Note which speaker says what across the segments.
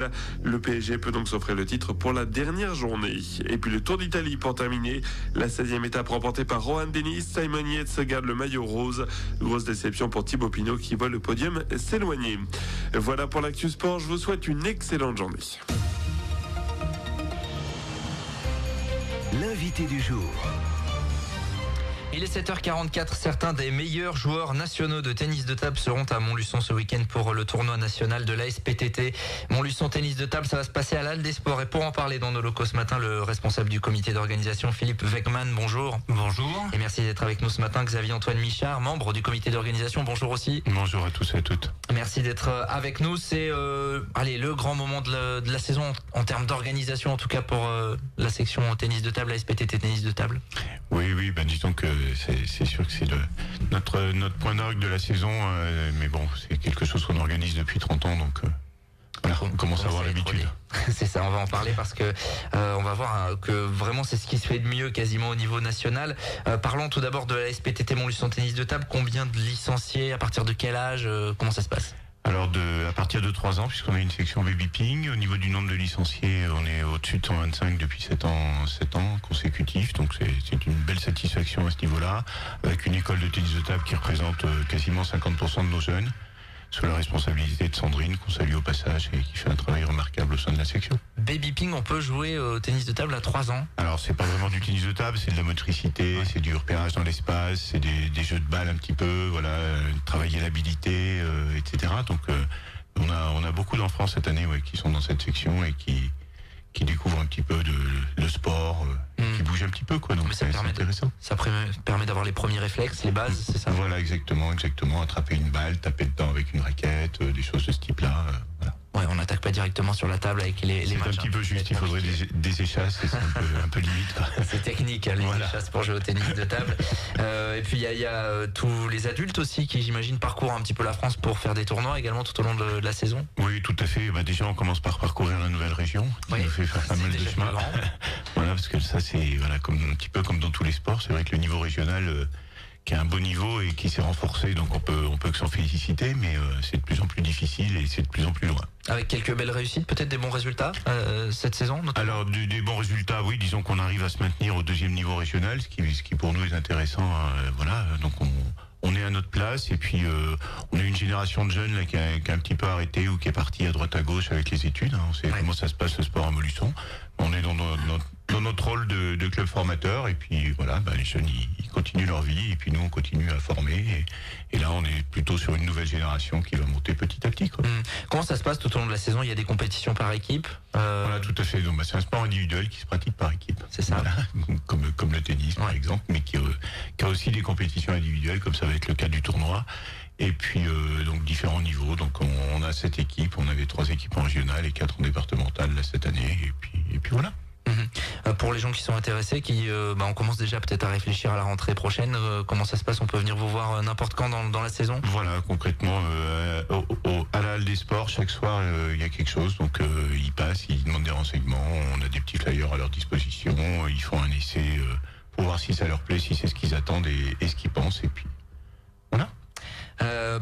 Speaker 1: Nadal. Le PSG peut donc s'offrir le titre pour la dernière journée. Et puis le Tour d'Italie pour terminer. La 16e étape remportée par Rohan Dennis. Simon Yates garde le maillot rose. Grosse déception pour Thibaut Pinot qui voit le podium s'éloigner. Voilà pour l'actu sport. Je vous souhaite une excellente journée.
Speaker 2: L'invité du jour.
Speaker 3: Il est 7h44, certains des meilleurs joueurs nationaux de tennis de table seront à Montluçon ce week-end pour le tournoi national de l'ASPTT. Montluçon tennis de table, ça va se passer à l'Halle des Sports. Et pour en parler dans nos locaux ce matin, le responsable du comité d'organisation, Philippe Weckmann, bonjour.
Speaker 4: Bonjour.
Speaker 3: Et merci d'être avec nous ce matin, Xavier-Antoine Michard, membre du comité d'organisation, bonjour aussi.
Speaker 4: Bonjour à tous et à toutes.
Speaker 3: Merci d'être avec nous, c'est le grand moment de la saison en termes d'organisation, en tout cas pour la section tennis de table, ASPTT tennis de table.
Speaker 4: Oui, disons que c'est sûr que c'est notre point d'orgue de la saison, mais bon, c'est quelque chose qu'on organise depuis 30 ans, donc voilà, on commence à avoir l'habitude.
Speaker 3: C'est ça, on va en parler parce que on va voir que vraiment c'est ce qui se fait de mieux quasiment au niveau national. Parlons tout d'abord de la SPTT Montluçon tennis de table. Combien de licenciés, à partir de quel âge, comment ça se passe ?
Speaker 4: Alors à partir de 3 ans, puisqu'on a une section baby ping, au niveau du nombre de licenciés, on est au-dessus de 125 depuis 7 ans consécutifs, donc c'est une belle satisfaction à ce niveau-là, avec une école de tennis de table qui représente quasiment 50% de nos jeunes, sous la responsabilité de Sandrine, qu'on salue au passage, et qui fait un travail remarquable au sein de la section.
Speaker 3: Baby ping, on peut jouer au tennis de table à 3 ans ?
Speaker 4: Alors c'est pas vraiment du tennis de table, c'est de la motricité, c'est du repérage dans l'espace, c'est des jeux de balles un petit peu, voilà, travailler l'habilité, etc. Donc on a beaucoup d'enfants cette année qui sont dans cette section et qui découvrent un petit peu le sport, qui bougent un petit peu, quoi. Donc c'est intéressant.
Speaker 3: Ça permet d'avoir les premiers réflexes, les bases, c'est ça ?
Speaker 4: Voilà, exactement. Attraper une balle, taper dedans avec une raquette, des choses de ce type-là. Voilà.
Speaker 3: Ouais, on n'attaque pas directement sur la table avec les matchs.
Speaker 4: C'est un petit peu juste, il faudrait des échasses, c'est un peu limite.
Speaker 3: C'est technique, les échasses pour jouer au tennis de table. Et puis il y a tous les adultes aussi qui, j'imagine, parcourent un petit peu la France pour faire des tournois également tout au long de la saison.
Speaker 4: Oui, tout à fait. Déjà, on commence par parcourir la nouvelle région, qui nous fait faire pas mal de chemin. Voilà, parce que ça, c'est un petit peu comme dans tous les sports. C'est vrai que le niveau régional qui a un bon niveau et qui s'est renforcé, donc on peut que s'en féliciter, mais c'est de plus en plus difficile et c'est de plus en plus loin.
Speaker 3: Avec quelques belles réussites, peut-être des bons résultats cette saison notamment.
Speaker 4: Alors des bons résultats, oui, disons qu'on arrive à se maintenir au 2e niveau régional, ce qui pour nous est intéressant. Donc on est à notre place, et puis on a une génération de jeunes là, qui a un petit peu arrêté ou qui est parti à droite à gauche avec les études. On sait comment ça se passe le sport à Montluçon. On est dans notre rôle de club formateur, et puis voilà, les jeunes ils continuent leur vie, et puis nous on continue à former, et là on est plutôt sur une nouvelle génération qui va monter petit à petit, quoi.
Speaker 3: Comment ça se passe tout au long de la saison ? Il y a des compétitions par équipe
Speaker 4: Voilà, tout à fait. Donc c'est un sport individuel qui se pratique par équipe.
Speaker 3: C'est ça.
Speaker 4: Voilà. Comme le tennis par exemple, mais qui a aussi des compétitions individuelles, comme ça va être le cas du tournoi. Et puis donc différents niveaux. Donc on a 7 équipes, on avait 3 équipes en régional et 4 en départementale là, cette année, et puis voilà.
Speaker 3: Pour les gens qui sont intéressés, on commence déjà peut-être à réfléchir à la rentrée prochaine. Comment ça se passe ? On peut venir vous voir n'importe quand dans la saison ?
Speaker 4: Voilà, concrètement, à la Halle des Sports, chaque soir, il y a quelque chose. Donc ils passent, ils demandent des renseignements. On a des petits flyers à leur disposition. Ils font un essai pour voir si ça leur plaît, si c'est ce qu'ils attendent et ce qu'ils pensent. Et puis voilà.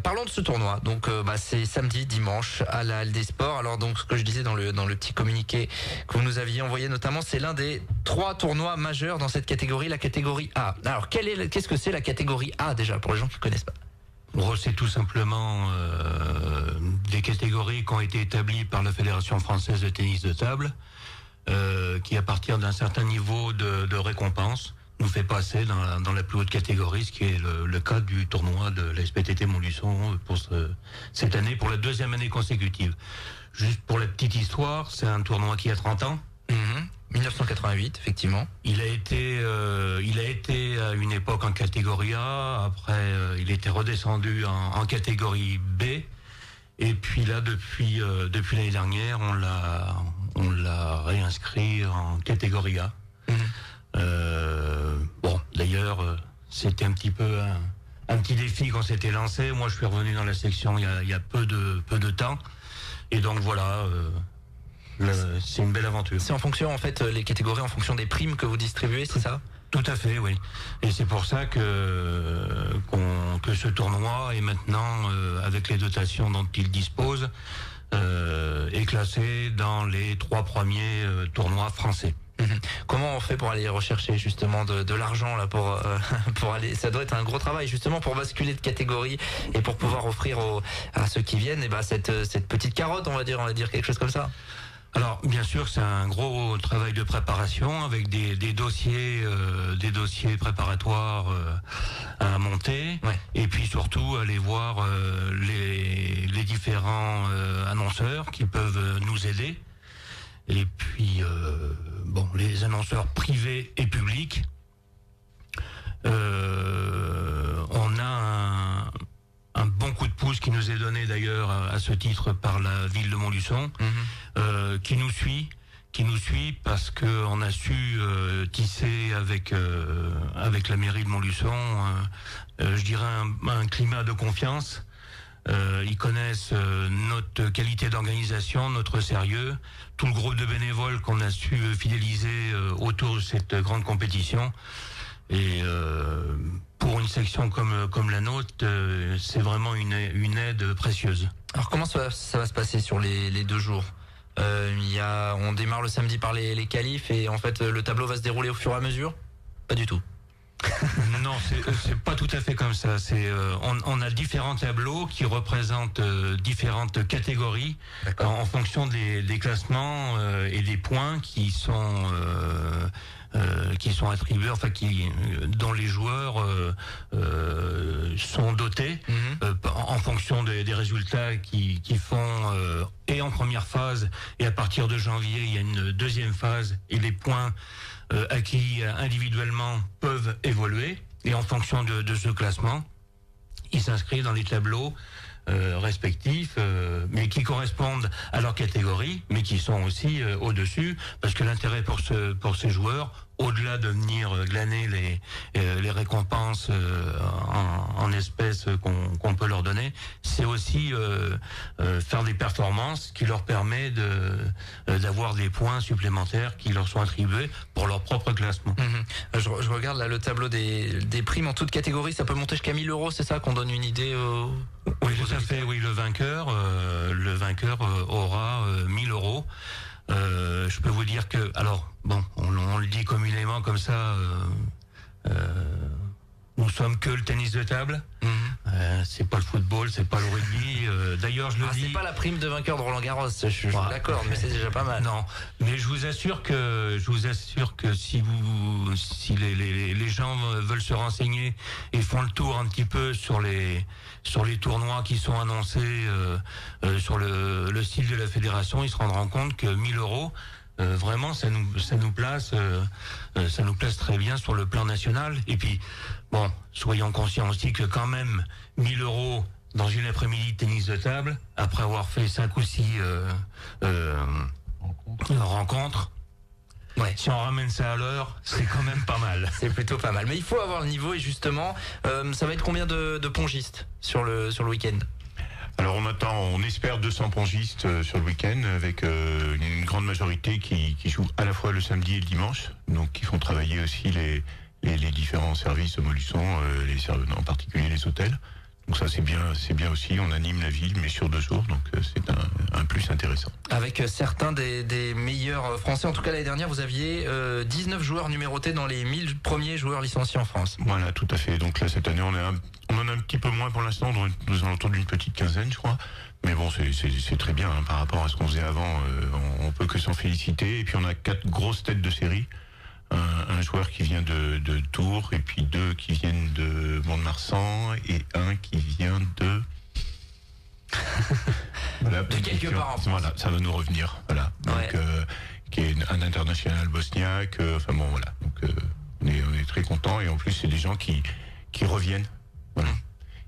Speaker 3: Parlons de ce tournoi. Donc c'est samedi, dimanche à la Halle des Sports. Alors donc ce que je disais dans le petit communiqué que vous nous aviez envoyé notamment, c'est l'un des 3 tournois majeurs dans cette catégorie, la catégorie A. Alors qu'est-ce que c'est la catégorie A déjà pour les gens qui connaissent pas ?
Speaker 5: C'est tout simplement des catégories qui ont été établies par la Fédération française de tennis de table, qui à partir d'un certain niveau de récompense nous fait passer dans la plus haute catégorie, ce qui est le cas du tournoi de la SPTT Montluçon pour cette année, pour la 2e année consécutive. Juste pour la petite histoire, c'est un tournoi qui a 30 ans.
Speaker 3: 1988, effectivement.
Speaker 5: Il a été à une époque en catégorie A, après il était redescendu en catégorie B, et puis là depuis l'année dernière, on l'a réinscrit en catégorie A. D'ailleurs, c'était un petit peu un petit défi qu'on s'était lancé. Moi, je suis revenu dans la section il y a peu de temps, et donc voilà. C'est une belle aventure.
Speaker 3: C'est en fonction, en fait, les catégories en fonction des primes que vous distribuez, c'est ça ?
Speaker 5: Tout à fait, oui. Et c'est pour ça que ce tournoi est maintenant, avec les dotations dont il dispose, est classé dans les 3 premiers tournois français.
Speaker 3: Comment on fait pour aller rechercher justement de l'argent là pour pour aller, ça doit être un gros travail justement pour basculer de catégorie et pour pouvoir offrir à ceux qui viennent cette petite carotte, on va dire quelque chose comme ça.
Speaker 5: Alors bien sûr c'est un gros travail de préparation avec des dossiers préparatoires à monter,
Speaker 3: Ouais.
Speaker 5: et puis surtout aller voir les différents annonceurs qui peuvent nous aider, et puis les annonceurs privés et publics. On a un bon coup de pouce qui nous est donné d'ailleurs à ce titre par la ville de Montluçon, qui nous suit parce que on a su tisser avec la mairie de Montluçon, je dirais un climat de confiance. Ils connaissent notre qualité d'organisation, notre sérieux, tout le groupe de bénévoles qu'on a su fidéliser autour de cette grande compétition. Et pour une section comme la nôtre, c'est vraiment une aide précieuse.
Speaker 3: Alors comment ça va se passer sur les 2 jours? On démarre le samedi par les qualifs et en fait le tableau va se dérouler au fur et à mesure? Pas du tout.
Speaker 5: Non, c'est pas tout à fait comme ça. On a différents tableaux qui représentent différentes catégories en fonction des classements et des points qui sont attribués, enfin dont les joueurs sont dotés en fonction des résultats qui font et en première phase, et à partir de janvier il y a une deuxième phase et les points acquis individuellement peuvent évoluer, et en fonction de ce classement ils s'inscrivent dans les tableaux respectifs, mais qui correspondent à leur catégorie, mais qui sont aussi au-dessus, parce que l'intérêt pour ces joueurs, au-delà de venir glaner les récompenses en espèces qu'on peut leur donner, c'est aussi faire des performances qui leur permet d'avoir des points supplémentaires qui leur sont attribués pour leur propre classement.
Speaker 3: Je regarde là le tableau des primes en toute catégorie, ça peut monter jusqu'à 1000 €, c'est ça, qu'on donne une idée
Speaker 5: Oui, tout à fait. Oui, le vainqueur aura 1000 €. Je peux vous dire que, alors, on le dit communément comme ça, nous sommes que le tennis de table. C'est pas le football, c'est pas le rugby. D'ailleurs, je le dis.
Speaker 3: C'est pas la prime de vainqueur de Roland Garros, je suis d'accord, mais c'est déjà pas mal.
Speaker 5: Non, mais je vous assure que si les gens veulent se renseigner et font le tour un petit peu sur les tournois qui sont annoncés sur le site de la fédération, ils se rendront compte que 1000 €, vraiment, ça nous place très bien sur le plan national. Et puis, soyons conscients aussi que quand même 1000 € dans une après-midi de tennis de table, après avoir fait 5 ou 6 rencontres.
Speaker 3: Ouais.
Speaker 5: Si on ramène ça à l'heure, c'est quand même pas mal.
Speaker 3: C'est plutôt pas mal. Mais il faut avoir le niveau, et justement, ça va être combien de pongistes sur le week-end?
Speaker 4: Alors on espère 200 pongistes sur le week-end, avec une grande majorité qui jouent à la fois le samedi et le dimanche, donc qui font travailler aussi les différents services de Montluçon, en particulier les hôtels. Donc ça c'est bien aussi, on anime la ville, mais sur 2 jours, donc c'est un plus intéressant.
Speaker 3: Avec certains des meilleurs Français, en tout cas l'année dernière vous aviez 19 joueurs numérotés dans les 1000 premiers joueurs licenciés en France.
Speaker 4: Voilà, tout à fait. Donc là cette année on en a un petit peu moins pour l'instant, nous alentours d'une petite quinzaine je crois. Mais bon, c'est très bien par rapport à ce qu'on faisait avant, on peut que s'en féliciter. Et puis on a 4 grosses têtes de série. Un joueur qui vient de Tours, et puis 2 qui viennent de Mont-de-Marsan, et un qui vient de... voilà,
Speaker 3: de quelque part en France.
Speaker 4: Voilà, ça va nous revenir. Voilà. Donc,
Speaker 3: Ouais.
Speaker 4: Qui est un international bosniaque. Voilà. Donc, on est très contents, et en plus, c'est des gens qui reviennent. Voilà.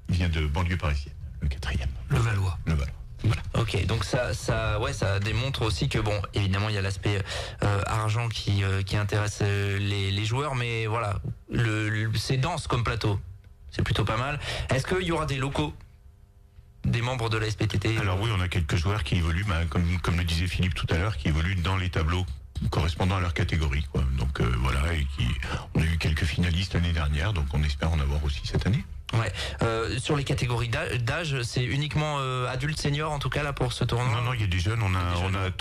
Speaker 4: Il vient de banlieue parisienne, le 4e.
Speaker 5: Le Valois.
Speaker 4: Voilà.
Speaker 3: Ok, donc ça démontre aussi que évidemment il y a l'aspect argent qui intéresse les joueurs, mais voilà, c'est dense comme plateau, c'est plutôt pas mal. Est-ce qu'il y aura des locaux, des membres de la SPTT?
Speaker 4: Alors oui, on a quelques joueurs qui évoluent, comme le disait Philippe tout à l'heure, qui évoluent dans les tableaux correspondant à leur catégorie, quoi. Donc voilà, on a eu quelques finalistes l'année dernière, donc on espère en avoir aussi cette année.
Speaker 3: Ouais. Sur les catégories d'âge, c'est uniquement adultes, seniors en tout cas là pour ce tournoi.
Speaker 4: Non, il y a des jeunes. On a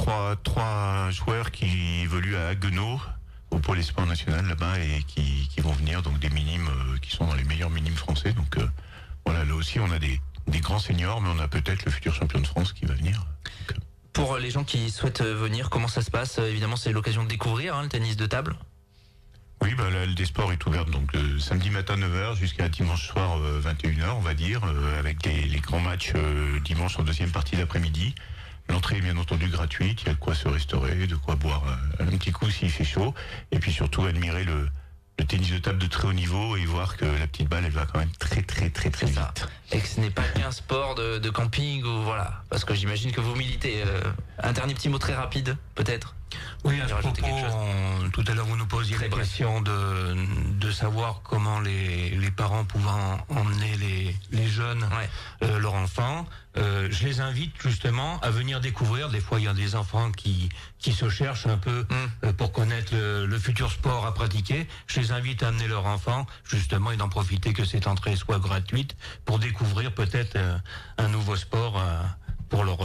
Speaker 4: trois joueurs qui évoluent à Haguenau, au pôle espoir national là-bas, et qui vont venir, donc des minimes qui sont dans les meilleurs minimes français. Donc voilà, là aussi on a des grands seniors, mais on a peut-être le futur champion de France qui va venir. Donc,
Speaker 3: pour les gens qui souhaitent venir, comment ça se passe? Évidemment, c'est l'occasion de découvrir le tennis de table.
Speaker 4: oui, la Halle des Sports est ouverte donc samedi matin 9h jusqu'à dimanche soir 21h, on va dire, avec les grands matchs dimanche en deuxième partie d'après-midi. L'entrée est bien entendu gratuite, il y a de quoi se restaurer, de quoi boire un petit coup s'il fait chaud, et puis surtout admirer le tennis de table de très haut niveau et voir que la petite balle elle va quand même très
Speaker 3: C'est ça.
Speaker 4: vite.
Speaker 3: Et que ce n'est pas qu'un sport de camping ou voilà, parce que j'imagine que vous militez. Un dernier petit mot très rapide, peut-être.
Speaker 5: Oui, à ce
Speaker 3: Rajouter
Speaker 5: propos,
Speaker 3: quelque chose.
Speaker 5: tout à l'heure vous nous posiez
Speaker 3: Très
Speaker 5: la
Speaker 3: bref.
Speaker 5: question de savoir comment les parents pouvaient emmener les jeunes,
Speaker 3: Ouais.
Speaker 5: leurs enfants. Je les invite justement à venir découvrir. Des fois, il y a des enfants qui se cherchent un peu pour connaître le futur sport à pratiquer. Je les invite à amener leurs enfants justement et d'en profiter que cette entrée soit gratuite pour découvrir peut-être un nouveau sport pour leur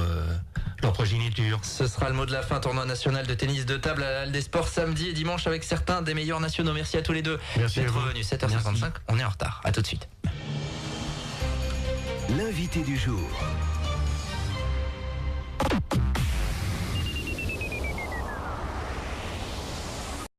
Speaker 5: progéniture.
Speaker 3: Ce sera le mot de la fin, tournoi national de tennis de table à la Halle des Sports samedi et dimanche avec certains des meilleurs nationaux. Merci à tous les deux
Speaker 4: Merci à
Speaker 3: d'être
Speaker 4: vous.
Speaker 3: revenus. 7h55, on est en retard. À tout de suite.
Speaker 2: L'invité du jour.